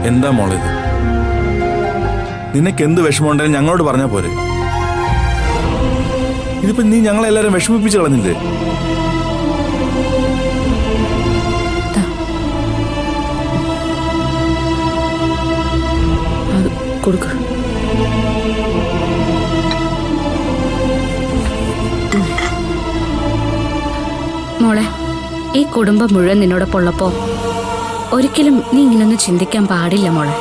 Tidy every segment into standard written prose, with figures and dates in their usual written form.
എന്താ മോളെ ഇത്? നിനക്ക് എന്ത് വിഷമമുണ്ടെങ്കിലും ഞങ്ങളോട് പറഞ്ഞാൽ പോരെ. ഇതിപ്പോ നീ ഞങ്ങളെല്ലാരും വിഷമിപ്പിച്ച് കളഞ്ഞില്ലേ? കൊടുക്ക. മോളെ, ഈ കുടുംബം മുഴുവൻ നിന്നോടൊപ്പം ഉള്ളപ്പോ ഒരിക്കലും നീ ഇങ്ങനൊന്നും ചിന്തിക്കാൻ പാടില്ല മോളെ.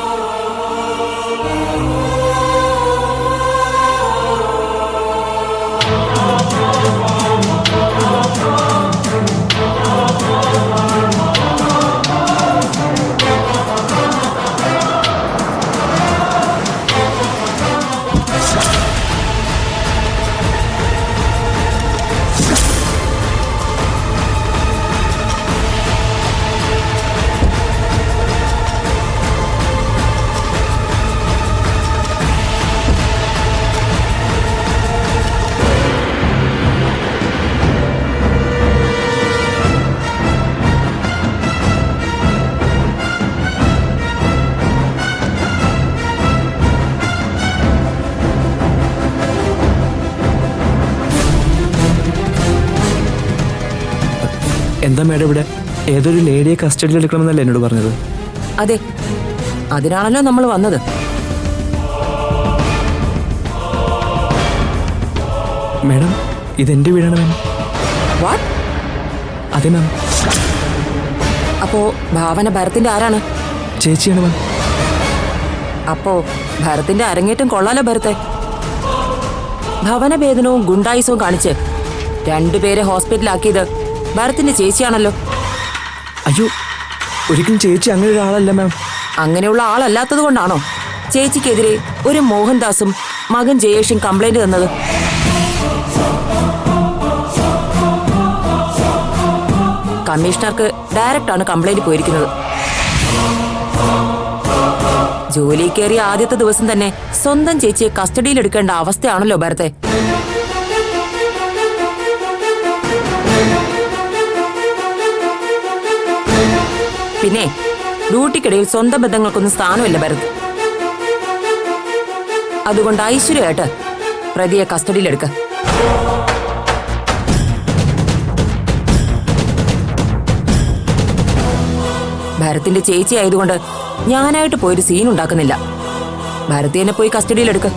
എന്താ മേഡം ഇവിടെ? ഏതൊരു ലേഡിയെ കസ്റ്റഡിയിൽ എടുക്കണമെന്നല്ലേ എന്നോട് പറഞ്ഞത്? അതെ, അതിനാണല്ലോ നമ്മൾ വന്നത്. മേഡം, ഇതെന്റെ വീടാണ് മാം. വാട്ട്? അതെ മാം. അപ്പോ ഭാവന ഭരത്തിന്റെ ആരാണ്? ചേച്ചിയാണ് മാം. അപ്പോ ഭരത്തിന്റെ അരങ്ങേറ്റം കൊള്ളാലോ ഭരത്തെ. ഭവനഭേദനവും ഗുണ്ടായുസവും കാണിച്ച് രണ്ടുപേരെ ഹോസ്പിറ്റലാക്കിയത് ഭരത്തിന്റെ ചേച്ചിയാണല്ലോ. അയ്യോ, ഒരിക്കലും ചേച്ചി അങ്ങനെ ഒരാളല്ല മാം. അങ്ങനെയുള്ള ആളല്ലാത്തത് കൊണ്ടാണോ ചേച്ചിക്കെതിരെ ഒരു മോഹൻദാസും മകൻ ജയേഷും കംപ്ലൈന്റ് തന്നത്? കമ്മീഷണർക്ക് ഡയറക്റ്റാണ് കംപ്ലൈന്റ് പോയിരിക്കുന്നത്. ജോലി കയറിയ ആദ്യത്തെ ദിവസം തന്നെ സ്വന്തം ചേച്ചിയെ കസ്റ്റഡിയിലെടുക്കേണ്ട അവസ്ഥയാണല്ലോ ഭരത്തെ. പിന്നെ ഡ്യൂട്ടിക്കിടയിൽ സ്വന്തം ബന്ധങ്ങൾക്കൊന്നും സ്ഥാനമില്ല ഭരത്. അതുകൊണ്ട് ഐശ്വര്യമായിട്ട് പ്രതിയെ കസ്റ്റഡിയിലെടുക്ക. ഭരത്തിന്റെ ചേച്ചി ആയതുകൊണ്ട് ഞാനായിട്ട് പോയൊരു സീൻ ഉണ്ടാക്കുന്നില്ല. ഭരത് തന്നെ പോയി കസ്റ്റഡിയിലെടുക്ക.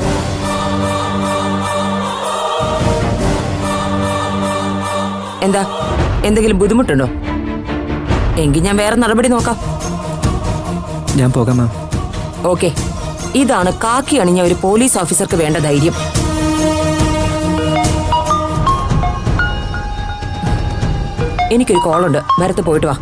എന്താ, എന്തെങ്കിലും ബുദ്ധിമുട്ടുണ്ടോ? എങ്കിൽ ഞാൻ വേറെ നടപടി നോക്കാം. ഞാൻ പോകാം മാം. ഓക്കെ, ഇതാണ് കാക്കി അണിഞ്ഞ ഒരു പോലീസ് ഓഫീസർക്ക് വേണ്ട ധൈര്യം. എനിക്കൊരു കോളുണ്ട്, ഭരത്ത് പോയിട്ട് വാ.